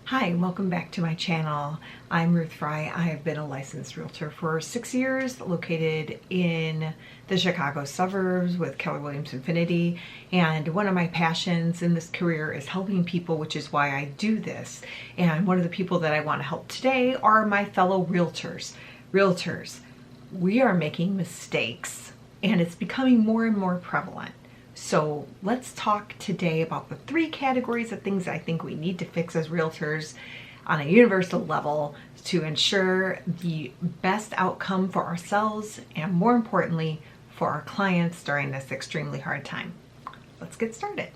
Hi, welcome back to my channel. I'm Ruth Frey. I have been a licensed realtor for 6 years, located in the Chicago suburbs with Keller Williams Infinity. And one of my passions in this career is helping people, which is why I do this. And one of the people that I want to help today are my fellow realtors. Realtors, we are making mistakes, and it's becoming more and more prevalent. So let's talk today about the 3 categories of things I think we need to fix as realtors on a universal level to ensure the best outcome for ourselves and, more importantly, for our clients during this extremely hard time. Let's get started.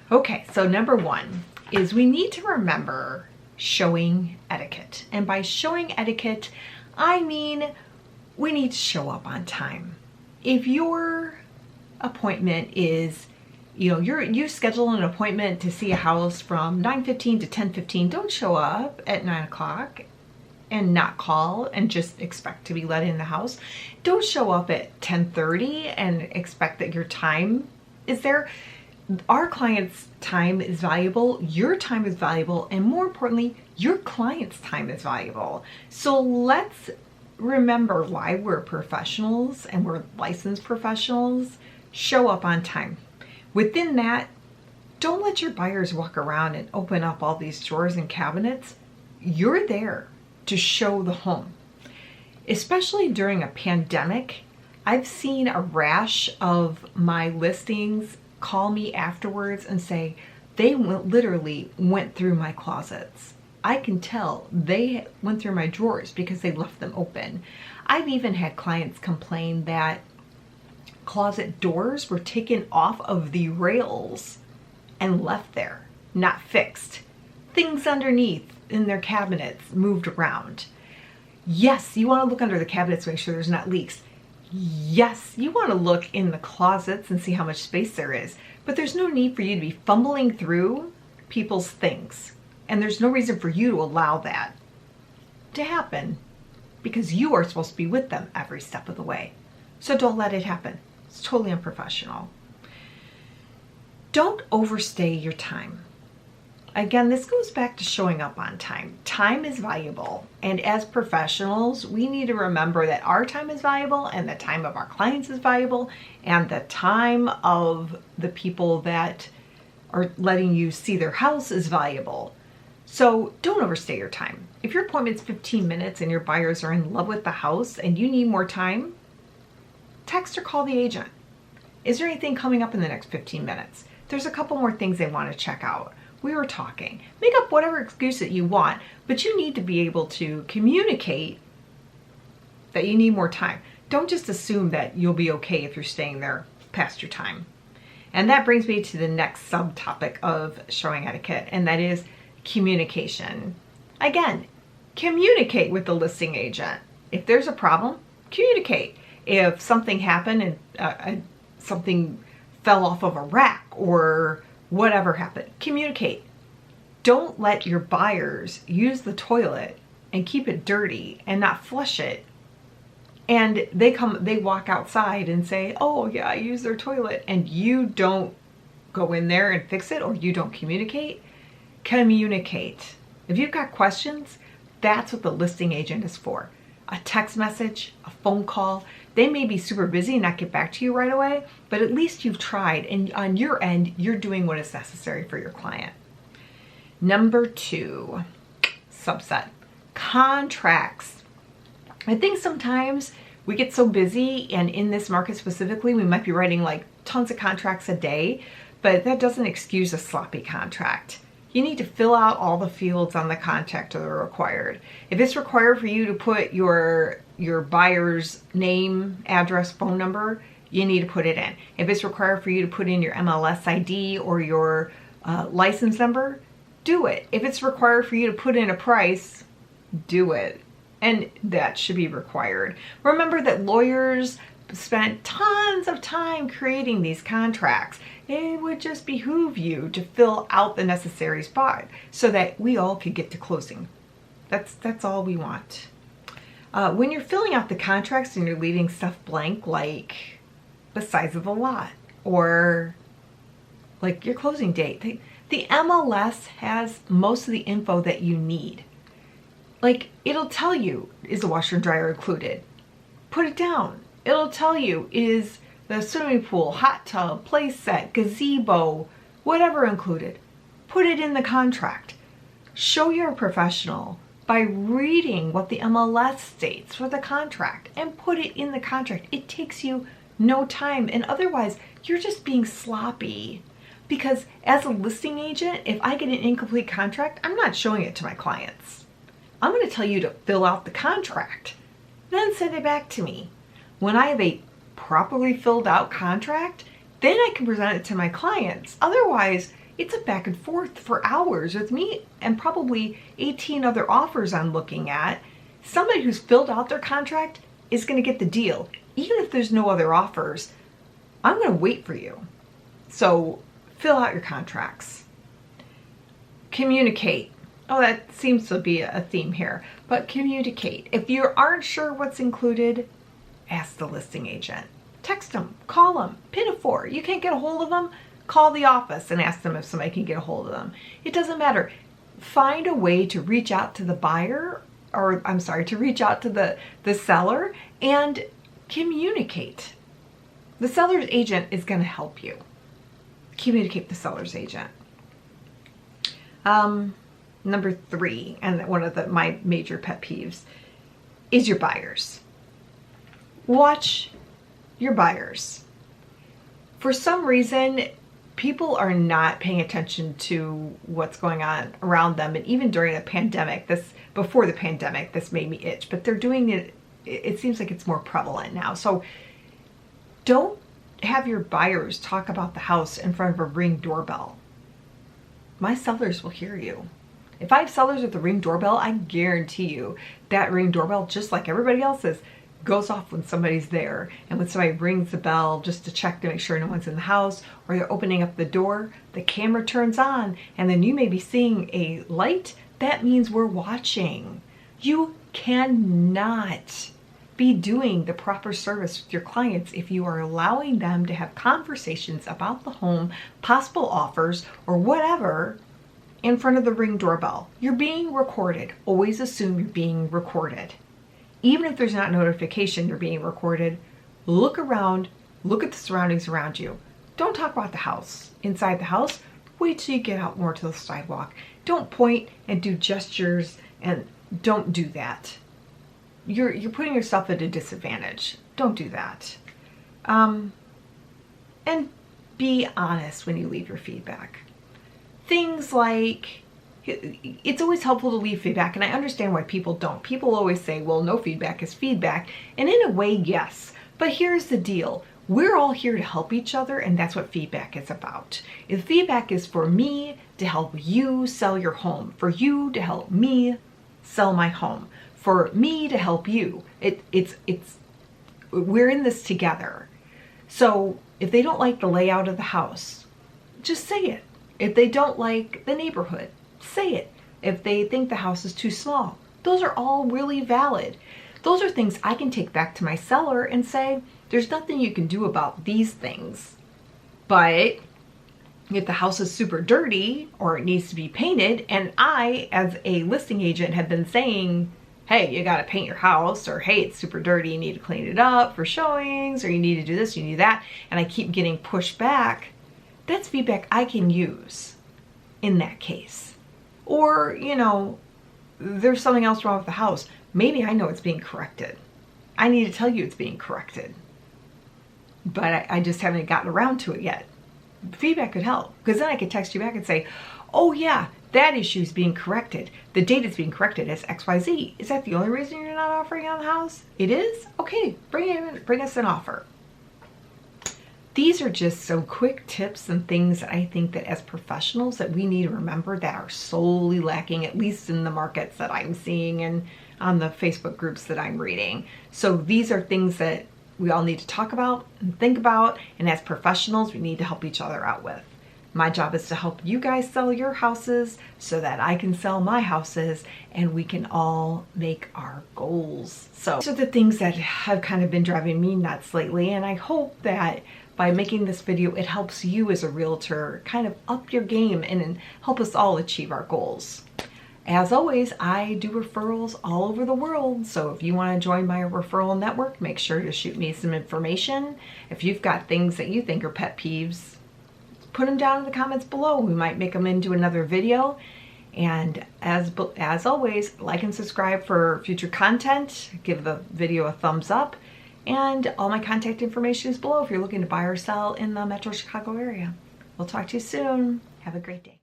Okay, so number 1 is we need to remember showing etiquette. And by showing etiquette, I mean we need to show up on time. If your appointment is, you schedule an appointment to see a house from 9:15 to 10:15, don't show up at 9 o'clock and not call and just expect to be let in the house. Don't show up at 10:30 and expect that your time is there. Our client's time is valuable, your time is valuable, and more importantly, your client's time is valuable. So let's remember why we're professionals and we're licensed professionals. Show up on time. Within that, don't let your buyers walk around and open up all these drawers and cabinets. You're there to show the home. Especially during a pandemic, I've seen a rash of my listings call me afterwards and say they literally went through my closets. I can tell they went through my drawers because they left them open. I've even had clients complain that closet doors were taken off of the rails and left there, not fixed. Things underneath in their cabinets moved around. Yes, you want to look under the cabinets to make sure there's not leaks. Yes, you want to look in the closets and see how much space there is, but there's no need for you to be fumbling through people's things. And there's no reason for you to allow that to happen because you are supposed to be with them every step of the way. So don't let it happen. It's totally unprofessional. Don't overstay your time. Again, this goes back to showing up on time. Time is valuable, and as professionals, we need to remember that our time is valuable and the time of our clients is valuable and the time of the people that are letting you see their house is valuable. So don't overstay your time. If your appointment's 15 minutes and your buyers are in love with the house and you need more time, text or call the agent. Is there anything coming up in the next 15 minutes? There's a couple more things they want to check out. We were talking. Make up whatever excuse that you want, but you need to be able to communicate that you need more time. Don't just assume that you'll be okay if you're staying there past your time. And that brings me to the next subtopic of showing etiquette, and that is communication. Again, communicate with the listing agent. If there's a problem, communicate. If something happened and something fell off of a rack or whatever happened, communicate. Don't let your buyers use the toilet and keep it dirty and not flush it. And they walk outside and say, oh yeah, I used their toilet, and you don't go in there and fix it, or you don't communicate. Communicate. If you've got questions, that's what the listing agent is for. A text message, a phone call. They may be super busy and not get back to you right away, but at least you've tried, and on your end, you're doing what is necessary for your client. Number 2, subset, contracts. I think sometimes we get so busy, and in this market specifically, we might be writing like tons of contracts a day, but that doesn't excuse a sloppy contract. You need to fill out all the fields on the contract that are required. If it's required for you to put your buyer's name, address, phone number, you need to put it in. If it's required for you to put in your MLS ID or your license number, do it. If it's required for you to put in a price, do it. And that should be required. Remember that lawyers spent tons of time creating these contracts. It would just behoove you to fill out the necessary spot so that we all could get to closing. That's all we want. When you're filling out the contracts and you're leaving stuff blank, like the size of the lot or like your closing date, The MLS has most of the info that you need. Like, it'll tell you, is the washer and dryer included? Put it down. It'll tell you, is the swimming pool, hot tub, play set, gazebo, whatever included. Put it in the contract. Show you're a professional by reading what the MLS states for the contract and put it in the contract. It takes you no time, and otherwise you're just being sloppy. Because as a listing agent, if I get an incomplete contract, I'm not showing it to my clients. I'm going to tell you to fill out the contract, then send it back to me. When I have a properly filled out contract, then I can present it to my clients. Otherwise, it's a back and forth for hours with me and probably 18 other offers I'm looking at. Somebody who's filled out their contract is going to get the deal. Even if there's no other offers, I'm going to wait for you. So fill out your contracts. Communicate. Oh, that seems to be a theme here, but communicate. If you aren't sure what's included, ask the listing agent. Text them, call them, pin a 4. You can't get a hold of them, call the office and ask them if somebody can get a hold of them. It doesn't matter. Find a way to reach out to the buyer, or I'm sorry, to reach out to the seller and communicate. The seller's agent is going to help you. Communicate with the seller's agent. Number 3, and one of my major pet peeves, is your buyers. Watch your buyers. For some reason, people are not paying attention to what's going on around them, and even during the pandemic, before the pandemic, this made me itch, but they're doing it, it seems like it's more prevalent now. So don't have your buyers talk about the house in front of a Ring doorbell. My sellers will hear you. If I have sellers with a Ring doorbell, I guarantee you that Ring doorbell, just like everybody else's, goes off when somebody's there. And when somebody rings the bell just to check to make sure no one's in the house, or they're opening up the door, the camera turns on, and then you may be seeing a light. That means we're watching. You cannot be doing the proper service with your clients if you are allowing them to have conversations about the home, possible offers, or whatever in front of the Ring doorbell. You're being recorded. Always assume you're being recorded. Even if there's not notification you're being recorded, look around, look at the surroundings around you. Don't talk about the house. Inside the house, wait till you get out more to the sidewalk. Don't point and do gestures, and don't do that. You're putting yourself at a disadvantage. Don't do that. And be honest when you leave your feedback. Things like, it's always helpful to leave feedback, and I understand why people don't. People always say, well, no feedback is feedback. And in a way, yes. But here's the deal. We're all here to help each other, and that's what feedback is about. If feedback is for me to help you sell your home, for you to help me sell my home, for me to help you, we're in this together. So if they don't like the layout of the house, just say it. If they don't like the neighborhood, say it. If they think the house is too small, those are all really valid. Those are things I can take back to my seller and say, there's nothing you can do about these things. But if the house is super dirty or it needs to be painted, and I, as a listing agent, have been saying, hey, you got to paint your house, or hey, it's super dirty, you need to clean it up for showings, or you need to do this, you need that, and I keep getting pushed back, that's feedback I can use in that case. Or, you know, there's something else wrong with the house. Maybe I know it's being corrected. I need to tell you it's being corrected. But I just haven't gotten around to it yet. Feedback could help, because then I could text you back and say, oh yeah, that issue is being corrected. The date it's being corrected is XYZ. Is that the only reason you're not offering on the house? It is? Okay, bring us an offer. These are just some quick tips and things that I think that as professionals that we need to remember that are solely lacking, at least in the markets that I'm seeing and on the Facebook groups that I'm reading. So these are things that we all need to talk about and think about, and as professionals, we need to help each other out with. My job is to help you guys sell your houses so that I can sell my houses and we can all make our goals. So these are the things that have kind of been driving me nuts lately, and I hope that by making this video, it helps you as a realtor kind of up your game and help us all achieve our goals. As always, I do referrals all over the world, so if you want to join my referral network, make sure to shoot me some information. If you've got things that you think are pet peeves, put them down in the comments below. We might make them into another video. And as always, like and subscribe for future content. Give the video a thumbs up. And all my contact information is below if you're looking to buy or sell in the Metro Chicago area. We'll talk to you soon. Have a great day.